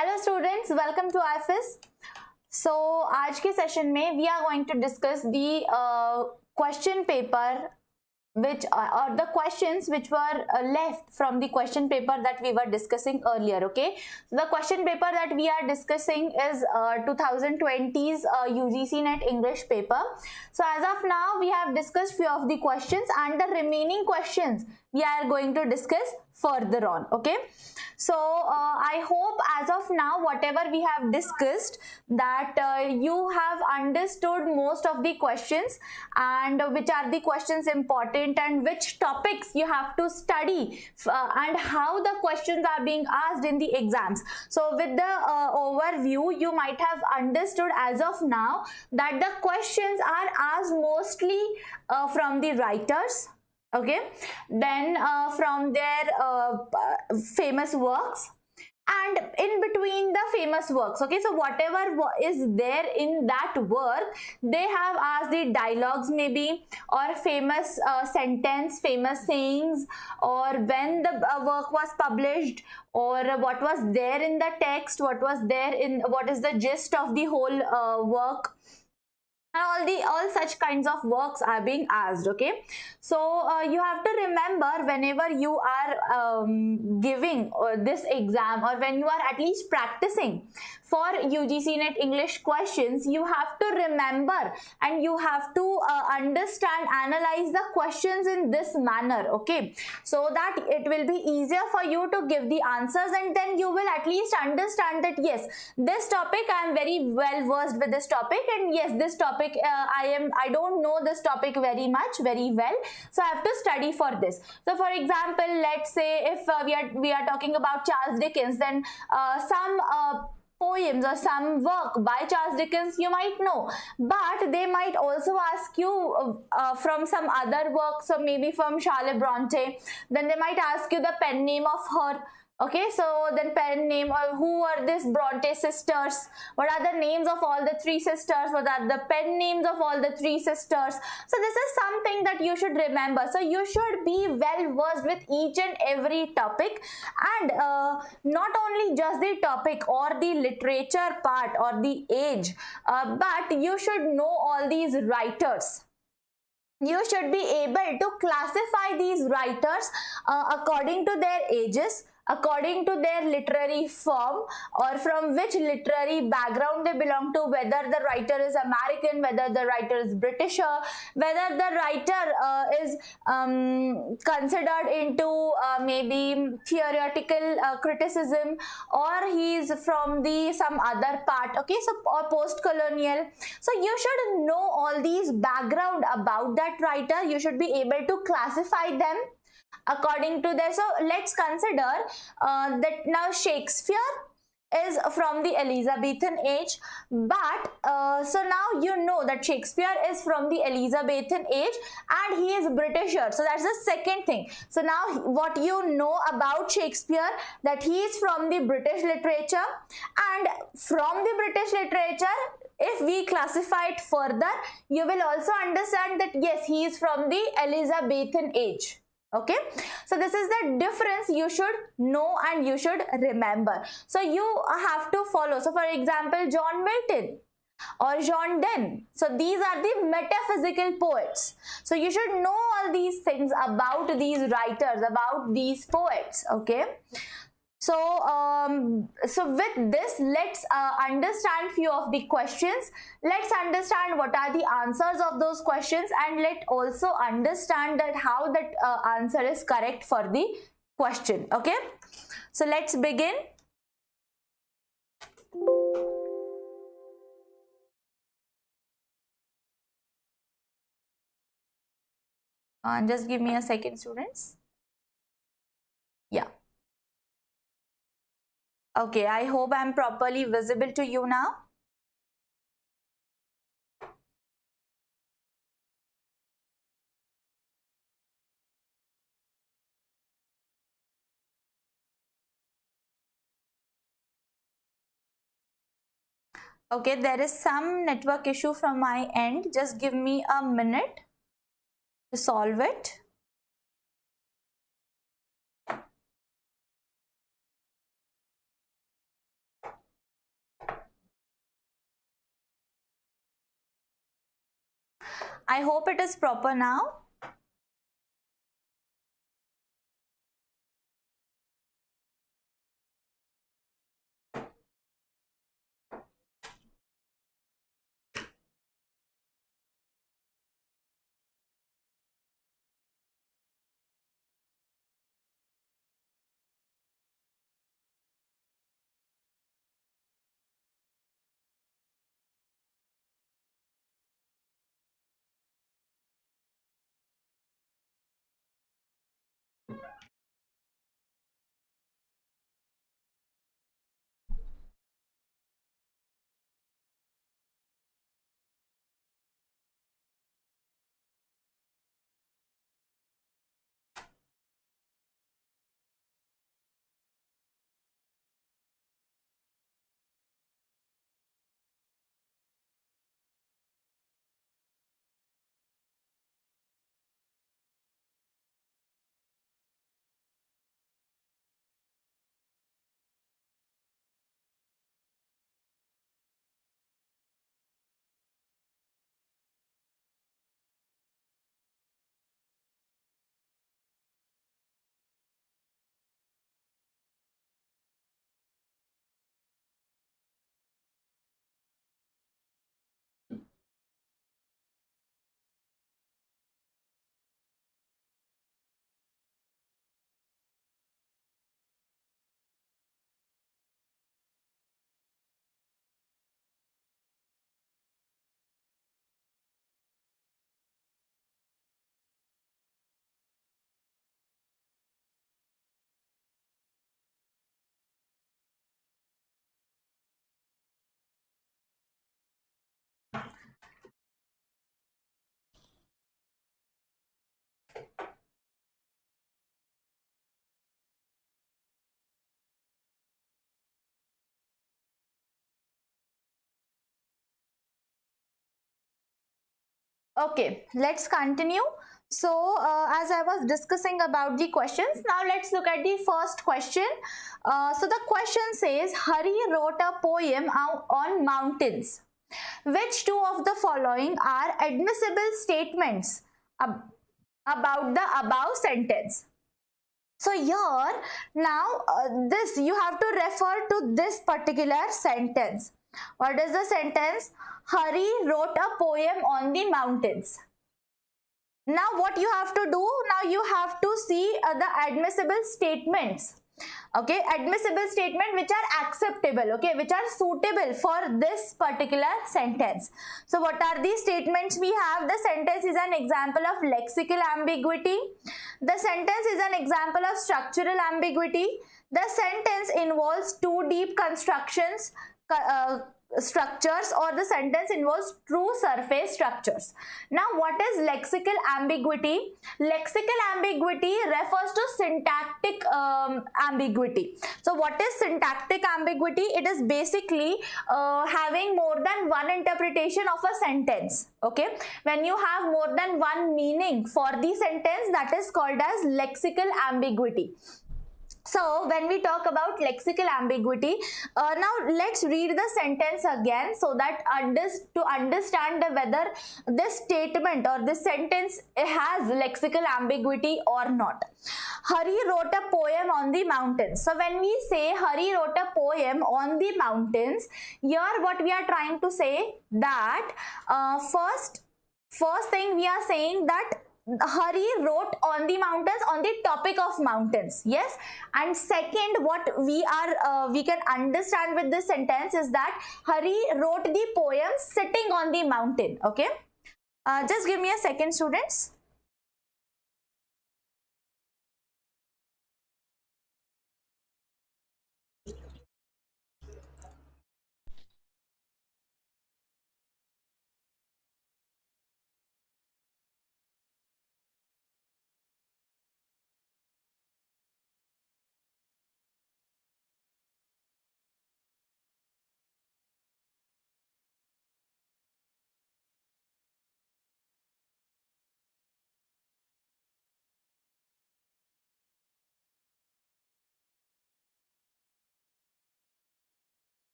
Hello students, welcome to IFIS। So आज के session में we are going to discuss the question paper which or the questions which were left from the question paper that we were discussing earlier. Okay, so the question paper that we are discussing is 2020's UGC NET English paper. So as of now we have discussed few of the questions and the remaining questions we are going to discuss further on. Okay, so I hope as of now whatever we have discussed that you have understood most of the questions and which are the questions important and which topics you have to study and how the questions are being asked in the exams. So with the overview you might have understood as of now that the questions are asked mostly from the writers, okay, then from their famous works, and in between the famous works. Okay, so whatever is there in that work, they have asked the dialogues maybe, or famous sentence, famous sayings, or when the work was published, or what was there in the text, what was there in, what is the gist of the whole work, and all such kinds of works are being asked. Okay, so you have to remember whenever you are giving this exam, or when you are at least practicing for UGC NET English questions, you have to remember and you have to understand, analyze the questions in this manner. Okay, so that it will be easier for you to give the answers, and then you will at least understand that yes, this topic I am very well versed with this topic, and yes, this topic I don't know this topic very well, so I have to study for this. So for example, let's say if we are talking about Charles Dickens, then some poems or some work by Charles Dickens you might know, but they might also ask you from some other works, so maybe from Charlotte Bronte, then they might ask you the pen name of her. Okay, so then pen name, or who are these Bronte sisters, what are the names of all the three sisters, what are the pen names of all the three sisters. So this is something that you should remember. So you should be well versed with each and every topic, and not only just the topic or the literature part or the age, but you should know all these writers. You should be able to classify these writers according to their ages, according to their literary form, or from which literary background they belong to, whether the writer is American, whether the writer is British, whether the writer is considered into maybe theoretical criticism, or he is from the some other part. Okay, so or post-colonial. So you should know all these background about that writer. You should be able to classify them according to their. So let's consider that now Shakespeare is from the Elizabethan age, but so now you know that Shakespeare is from the Elizabethan age and he is Britisher. So that's the second thing. So now what you know about Shakespeare, that he is from the British literature, and from the British literature, if we classify it further, you will also understand that yes, he is from the Elizabethan age. Okay, so this is the difference you should know and you should remember. So you have to follow. So for example, John Milton or John Donne. So these are the metaphysical poets. So you should know all these things about these writers, about these poets. Okay, so so with this, let's understand few of the questions. Let's understand what are the answers of those questions, and let also understand that how that answer is correct for the question. Okay, so let's begin. Just give me a second, students. Yeah. Okay, I hope I'm properly visible to you now. Okay, there is some network issue from my end. Just give me a minute to solve it. I hope it is proper now. Okay, let's continue. So, as I was discussing about the questions, now let's look at the first question. So, the question says, Hari wrote a poem on mountains. Which two of the following are admissible statements about the above sentence? So here, now this you have to refer to this particular sentence. What is the sentence? Hari wrote a poem on the mountains. Now what you have to do? Now you have to see the admissible statements. Okay, admissible statement which are acceptable, okay, which are suitable for this particular sentence. So what are these statements we have? The sentence is an example of lexical ambiguity. The sentence is an example of structural ambiguity. The sentence involves too deep constructions, structures, or the sentence involves true surface structures. Now what is lexical ambiguity? Lexical ambiguity refers to syntactic ambiguity. So what is syntactic ambiguity? It is basically having more than one interpretation of a sentence. Okay, when you have more than one meaning for the sentence, that is called as lexical ambiguity. So when we talk about lexical ambiguity, now let's read the sentence again so that to understand whether this statement or this sentence has lexical ambiguity or not. Hari wrote a poem on the mountains. So when we say Hari wrote a poem on the mountains, here what we are trying to say that first thing we are saying that Hari wrote on the mountains, on the topic of mountains. Yes, and second, what we can understand with this sentence is that Hari wrote the poem sitting on the mountain. Okay, just give me a second, students.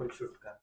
Full shoot कर।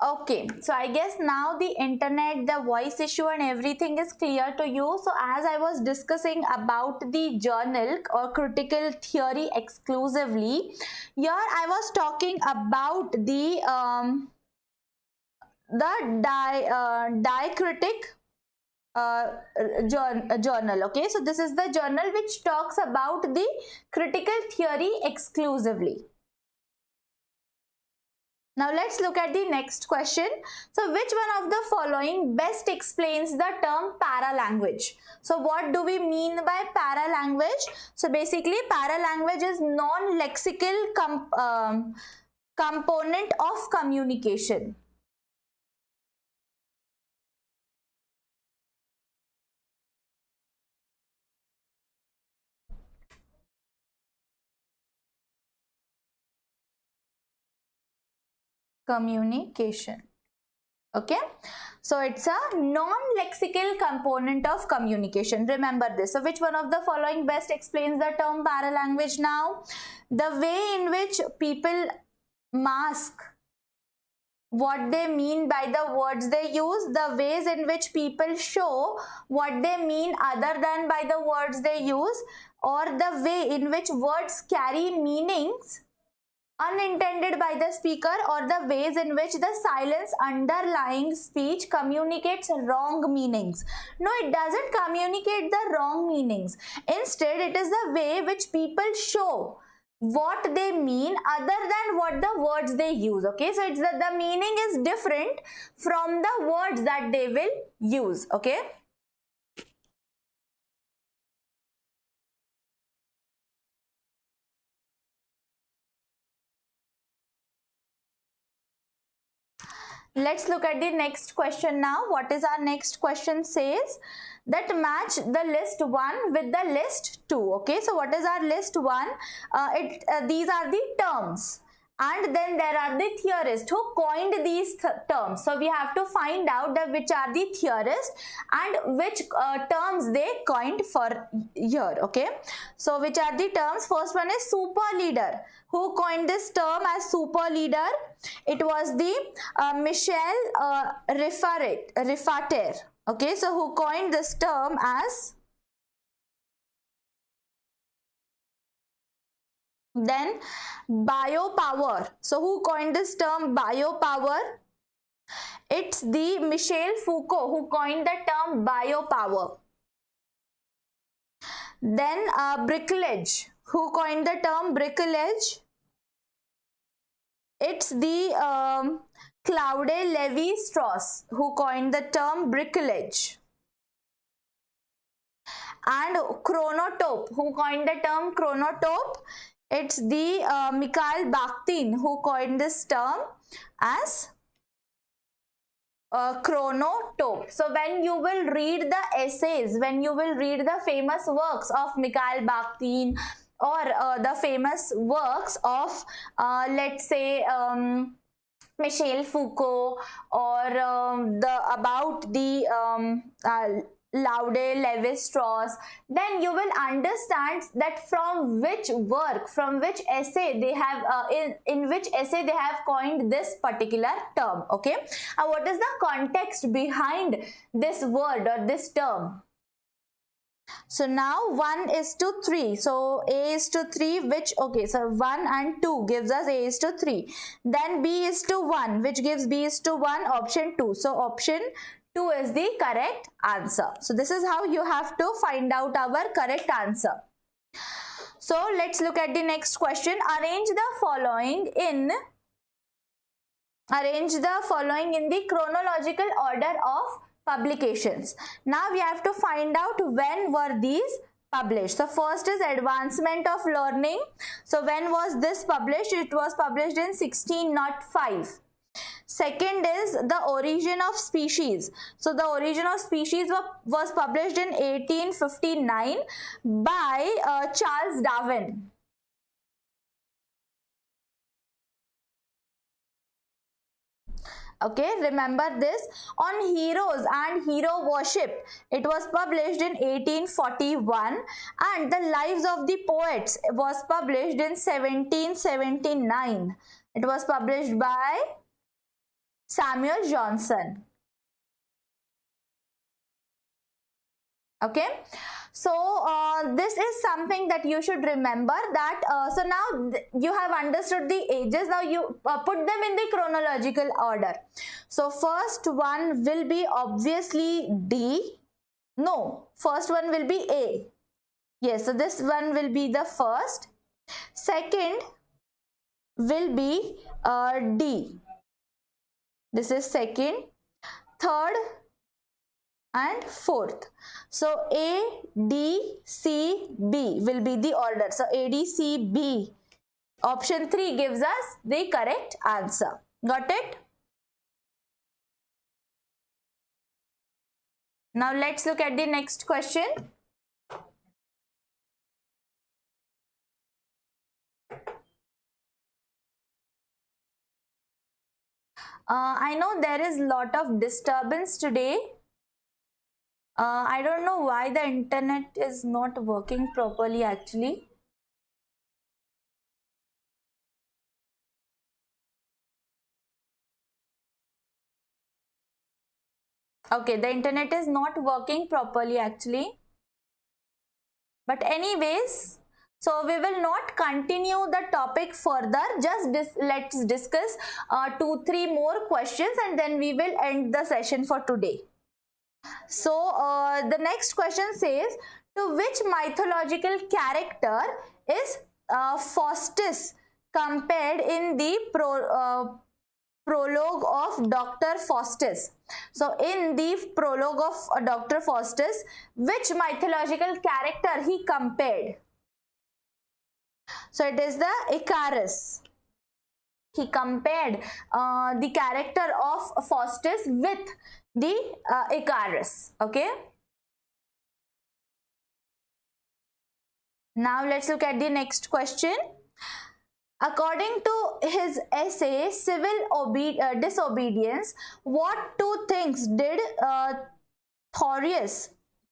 Okay, so I guess now the internet, the voice issue and everything is clear to you. So as I was discussing about the journal or critical theory exclusively, here I was talking about the diacritic journal. Okay, so this is the journal which talks about the critical theory exclusively. Now let's look at the next question. So which one of the following best explains the term paralanguage? So what do we mean by paralanguage? So basically paralanguage is non-lexical component of communication. Okay, so it's a non-lexical component of communication. Remember this. So which one of the following best explains the term paralanguage? Now the way in which people mask what they mean by the words they use, the ways in which people show what they mean other than by the words they use, or the way in which words carry meanings unintended by the speaker, or the ways in which the silence underlying speech communicates wrong meanings. No, it doesn't communicate the wrong meanings. Instead, it is the way which people show what they mean other than what the words they use. Okay, so it's that the meaning is different from the words that they will use. Okay. Let's look at the next question now. What is our next question? Says that match the list 1 with the list 2. Okay, so what is our list 1? These are the terms, and then there are the theorists who coined these terms. So we have to find out that which are the theorists and which terms they coined for here. Okay, so which are the terms? First one is super leader. Who coined this term as super leader? It was the Michel Riffater. Okay, so who coined this term as? Then biopower. So who coined this term biopower? It's the Michel Foucault who coined the term biopower. Then bricolage. Who coined the term bricolage? It's the Claude Lévi-Strauss who coined the term bricolage. And chronotope. Who coined the term chronotope? It's the Mikhail Bakhtin who coined this term as chronotope. So when you will read the essays, when you will read the famous works of Mikhail Bakhtin, or the famous works of let's say Michel Foucault, or about the Laude, Levi-Strauss, then you will understand that from which work, from which essay they have in which essay they have coined this particular term. Okay, what is the context behind this word or this term? So now 1:3. So A:3, which, okay, so 1 and 2 gives us A:3. Then B:1, which gives B:1, option 2. So option 2 is the correct answer. So this is how you have to find out our correct answer. So let's look at the next question. Arrange the following in the chronological order of publications. Now we have to find out when were these published. So first is Advancement of Learning. So when was this published? It was published in 1605. Second is The Origin of Species. So The Origin of Species was published in 1859 by Charles Darwin. Okay, remember this. On Heroes and Hero Worship, it was published in 1841, and The Lives of the Poets was published in 1779. It was published by Samuel Johnson. Okay, so this is something that you should remember, that so now you have understood the ages. Now you put them in the chronological order. So first one will be obviously D. No, first one will be A. Yes, so this one will be the first. Second will be D. This is second. Third and fourth. So A, D, C, B will be the order. So A, D, C, B. Option 3 gives us the correct answer. Got it? Now let's look at the next question. I know there is a lot of disturbance today. I don't know why the internet is not working properly actually. Okay, the internet is not working properly actually. But anyways, so we will not continue the topic further. Just let's discuss 2-3 more questions and then we will end the session for today. So the next question says, to which mythological character is Faustus compared in the prologue of Dr. Faustus? So in the prologue of Dr. Faustus, which mythological character he compared? So it is the Icarus. He compared the character of Faustus with the Icarus. Okay. Now let's look at the next question. According to his essay Civil Disobedience, what two things did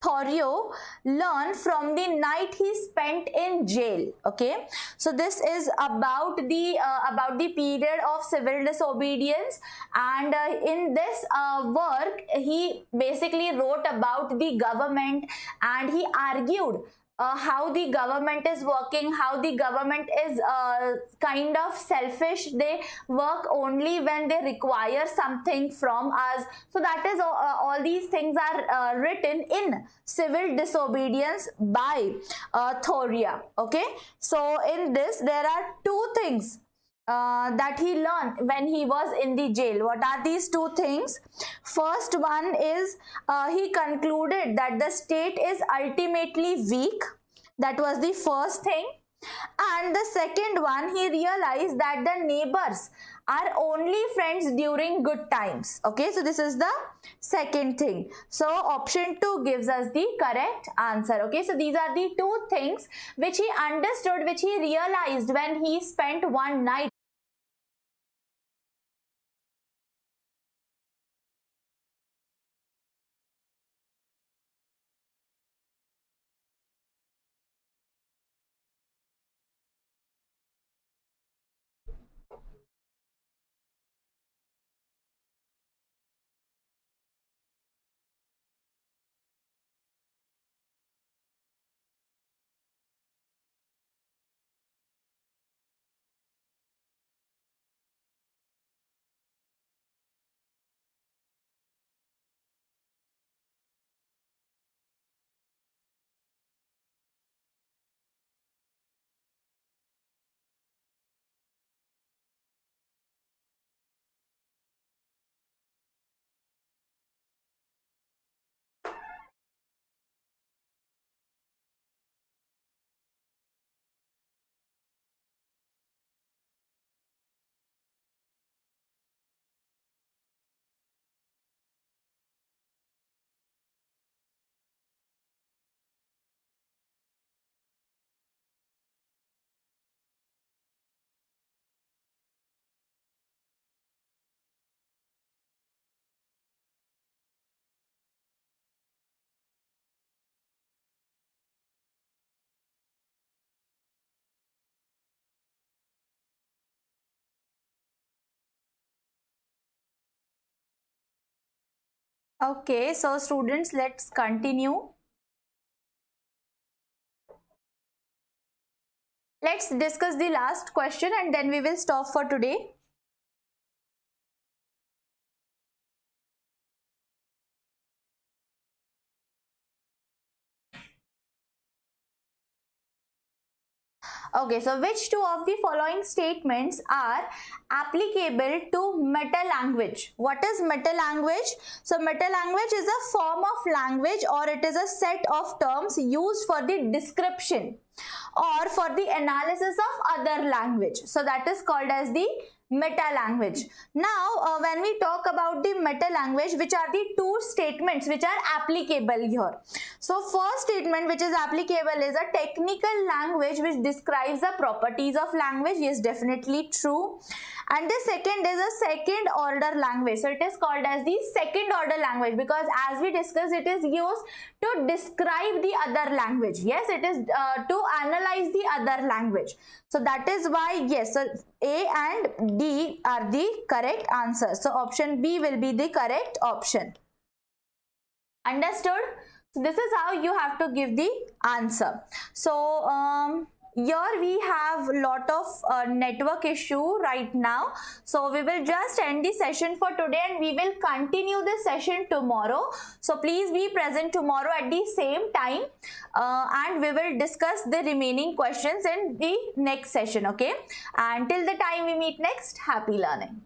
Thoreau learn from the night he spent in jail? Okay, so this is about the period of civil disobedience, and in this work he basically wrote about the government, and he argued how the government is working, how the government is kind of selfish. They work only when they require something from us. So that is all these things are written in Civil Disobedience by Thoreau. Okay, so in this there are two things that he learned when he was in the jail. What are these two things? First one is he concluded that the state is ultimately weak. That was the first thing. And the second one, he realized that the neighbors are only friends during good times. Okay, so this is the second thing. So option 2 gives us the correct answer. Okay, so these are the two things which he understood, which he realized when he spent one night Okay, so students, let's continue. Let's discuss the last question and then we will stop for today. Okay, so which two of the following statements are applicable to meta language? What is meta language? So meta language is a form of language, or it is a set of terms used for the description or for the analysis of other language. So that is called as the meta language. Now when we talk about the meta language, which are the two statements which are applicable here? So first statement which is applicable is a technical language which describes the properties of language. Yes, definitely true. And the second is a second order language. So it is called as the second order language because, as we discussed, it is used to describe the other language. Yes, it is to analyze the other language. So that is why, yes, so A and D are the correct answers. So option B will be the correct option. Understood? So this is how you have to give the answer. So here we have lot of network issue right now, so we will just end the session for today and we will continue the session tomorrow. So please be present tomorrow at the same time and we will discuss the remaining questions in the next session. Okay, and till the time we meet next, happy learning.